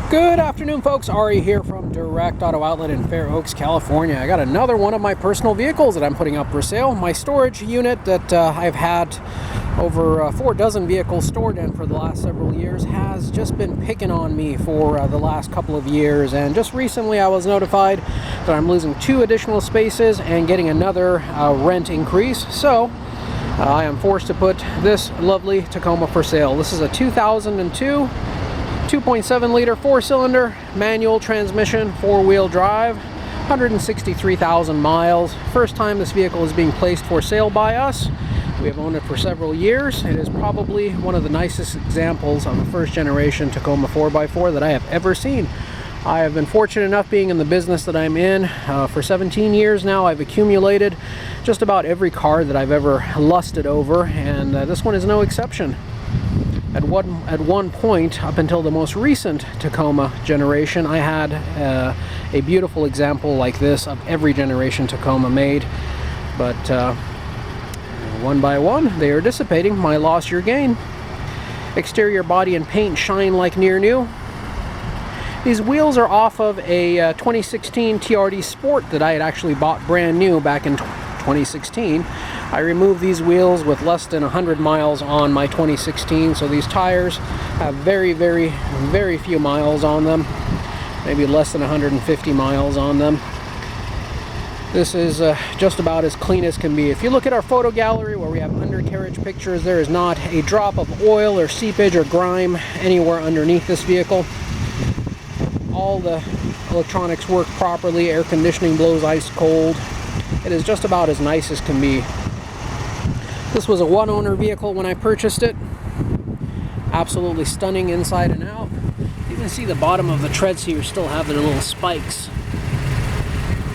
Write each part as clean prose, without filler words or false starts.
Good afternoon, folks. Ari here from Direct Auto Outlet in Fair Oaks, California. I got another one of my personal vehicles that I'm putting up for sale. My storage unit that I've had over 4 dozen vehicles stored in for the last several years has just been picking on me for the last couple of years, and just recently I was notified that I'm losing 2 additional spaces and getting another rent increase. So I am forced to put this lovely Tacoma for sale. This is a 2002 2.7 liter 4-cylinder manual transmission, 4-wheel drive, 163,000 miles. First time this vehicle is being placed for sale by us. We have owned it for several years. It is probably one of the nicest examples of a first generation Tacoma 4x4 that I have ever seen. I have been fortunate enough being in the business that I'm in for 17 years now. I've accumulated just about every car that I've ever lusted over, and this one is no exception. At one point, up until the most recent Tacoma generation, I had a beautiful example like this of every generation Tacoma made. But one by one, they are dissipating. My loss, your gain. Exterior body and paint shine like near new. These wheels are off of a 2016 TRD Sport that I had actually bought brand new back in 2016. I removed these wheels with less than 100 miles on my 2016, so these tires have very, very, very few miles on them, maybe less than 150 miles on them. This is just about as clean as can be. If you look at our photo gallery where we have undercarriage pictures, there is not a drop of oil or seepage or grime anywhere underneath this vehicle. All the electronics work properly, air conditioning blows ice cold. It is just about as nice as can be. This was a one-owner vehicle when I purchased it. Absolutely stunning inside and out. You can see the bottom of the treads here still have their little spikes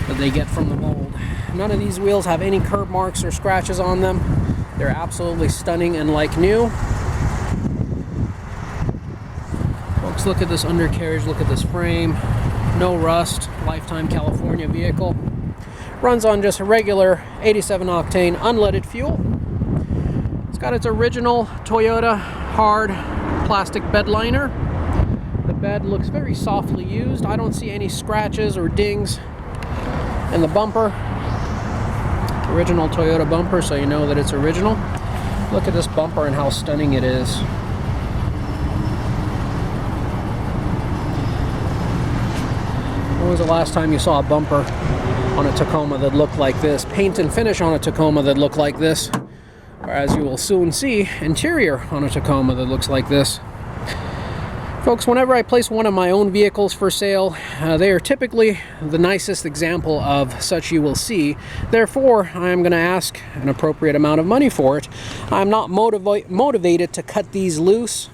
that they get from the mold. None of these wheels have any curb marks or scratches on them. They're absolutely stunning and like new. Folks, look at this undercarriage, look at this frame. No rust, lifetime California vehicle. Runs on just a regular 87 octane unleaded fuel. It's got its original Toyota hard plastic bed liner. The bed looks very softly used. I don't see any scratches or dings in the bumper. Original Toyota bumper, so you know that it's original. Look at this bumper and how stunning it is. When was the last time you saw a bumper on a Tacoma that looked like this? Paint and finish on a Tacoma that looked like this. Or as you will soon see, interior on a Tacoma that looks like this. Folks, whenever I place one of my own vehicles for sale, they are typically the nicest example of such you will see. Therefore, I am going to ask an appropriate amount of money for it. I'm not motivated to cut these loose.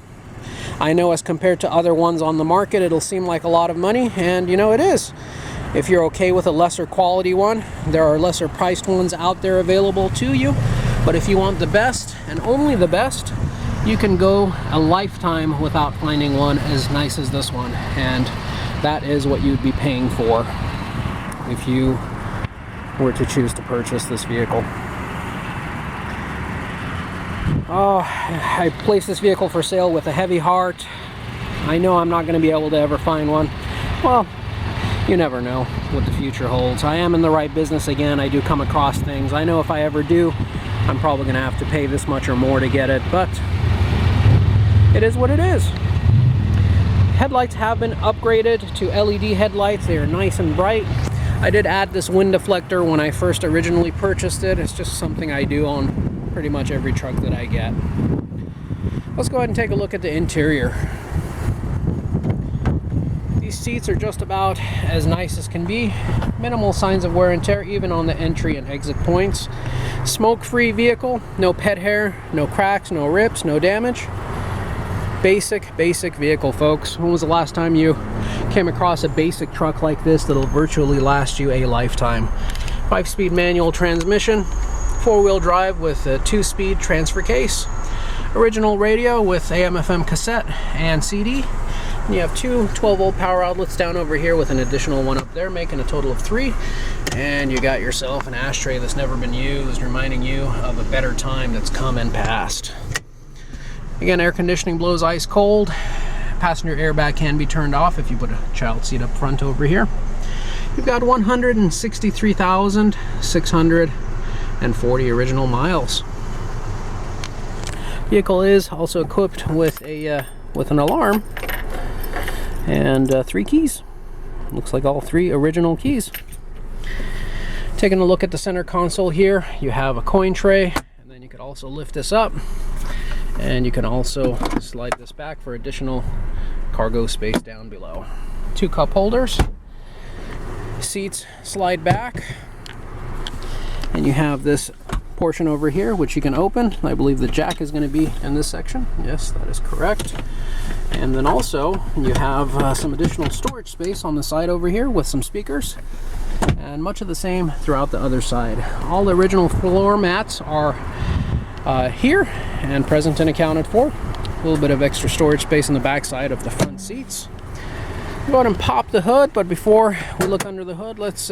I know as compared to other ones on the market, it'll seem like a lot of money, and you know it is. If you're okay with a lesser quality one, there are lesser priced ones out there available to you. But if you want the best, and only the best, you can go a lifetime without finding one as nice as this one. And that is what you'd be paying for if you were to choose to purchase this vehicle. Oh, I placed this vehicle for sale with a heavy heart. I know I'm not going to be able to ever find one. Well, you never know what the future holds. I am in the right business again. I do come across things. I know if I ever do, I'm probably going to have to pay this much or more to get it, but it is what it is. Headlights have been upgraded to LED headlights. They are nice and bright. I did add this wind deflector when I first originally purchased it. It's just something I do on pretty much every truck that I get. Let's go ahead and take a look at the interior. These seats are just about as nice as can be. Minimal signs of wear and tear even on the entry and exit points. Smoke-free vehicle, no pet hair, no cracks, no rips, no damage. Basic vehicle, folks. When was the last time you came across a basic truck like this that'll virtually last you a lifetime? 5-speed manual transmission, 4-wheel drive with a 2-speed transfer case. Original radio with AM/FM cassette and CD. And you have 2 12-volt power outlets down over here with an additional one up there, making a total of 3. And you got yourself an ashtray that's never been used, reminding you of a better time that's come and passed. Again, air conditioning blows ice cold. passenger airbag can be turned off if you put a child seat up front over here. You've got 163,640 original miles. Vehicle is also equipped with an alarm and 3 keys. Looks like all 3 original keys. Taking a look at the center console here, you have a coin tray, and then you could also lift this up, and you can also slide this back for additional cargo space down below. 2 cup holders. Seats slide back, and you have this portion over here which you can open. I believe the jack is going to be in this section. Yes, that is correct. And then also you have some additional storage space on the side over here with some speakers, and much of the same throughout the other side. All the original floor mats are here and present and accounted for. A little bit of extra storage space on the back side of the front seats. Go ahead and pop the hood, but before we look under the hood, let's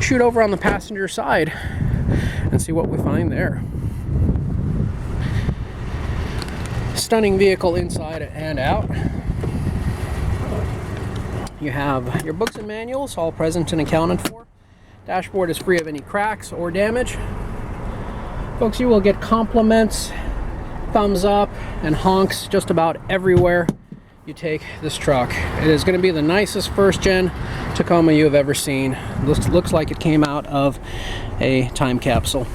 shoot over on the passenger side and see what we find there. Stunning vehicle inside and out. You have your books and manuals, all present and accounted for. Dashboard is free of any cracks or damage. Folks, you will get compliments, thumbs up, and honks just about everywhere you take this truck. It is going to be the nicest first-gen Tacoma you have ever seen. Looks like it came out of a time capsule.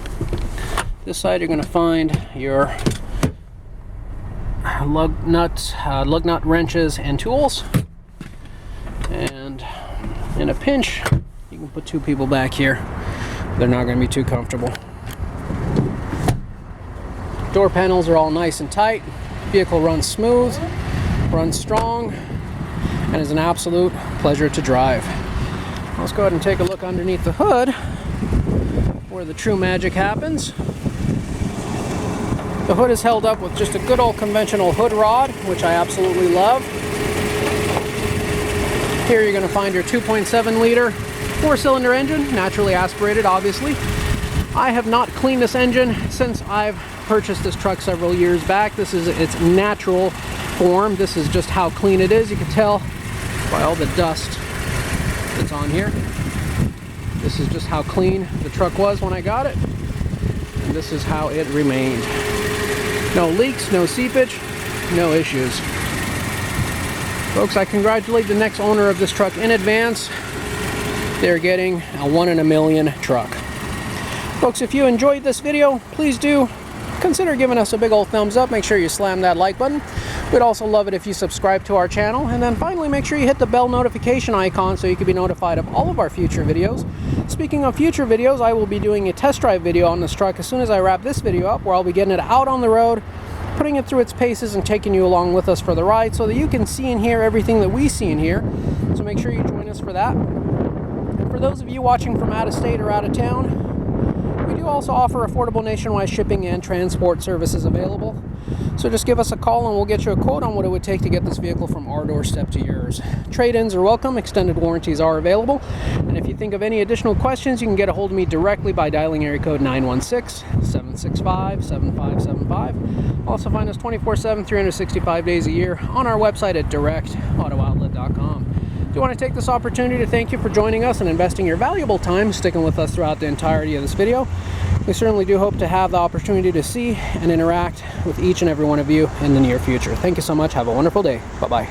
This side you're going to find your lug nut wrenches and tools, and in a pinch you can put 2 people back here. They're not going to be too comfortable. Door panels are all nice and tight. Vehicle runs smooth, runs strong, and is an absolute pleasure to drive. Let's go ahead and take a look underneath the hood where the true magic happens. The hood is held up with just a good old conventional hood rod, which I absolutely love. Here you're going to find your 2.7 liter 4-cylinder engine, naturally aspirated obviously. I have not cleaned this engine since I've purchased this truck several years back. This is its natural form. This is just how clean it is. You can tell by all the dust that's on here. This is just how clean the truck was when I got it, and this is how it remained. No leaks, no seepage, no issues. Folks, I congratulate the next owner of this truck in advance. They're getting a 1 in a million truck. Folks, if you enjoyed this video, please do consider giving us a big old thumbs up. Make sure you slam that like button. We'd also love it if you subscribe to our channel, and then finally make sure you hit the bell notification icon so you can be notified of all of our future videos. Speaking of future videos, I will be doing a test drive video on this truck as soon as I wrap this video up, where I'll be getting it out on the road, putting it through its paces, and taking you along with us for the ride so that you can see and hear everything that we see and hear. So make sure you join us for that. And for those of you watching from out of state or out of town, we do also offer affordable nationwide shipping and transport services available. So just give us a call and we'll get you a quote on what it would take to get this vehicle from our doorstep to yours. Trade-ins are welcome, extended warranties are available, and if you think of any additional questions, you can get a hold of me directly by dialing area code 916-765-7575. Also find us 24/7, 365 days a year on our website at directautooutlet.com. I do want to take this opportunity to thank you for joining us and investing your valuable time sticking with us throughout the entirety of this video. We certainly do hope to have the opportunity to see and interact with each and every one of you in the near future. Thank you so much. Have a wonderful day. Bye-bye.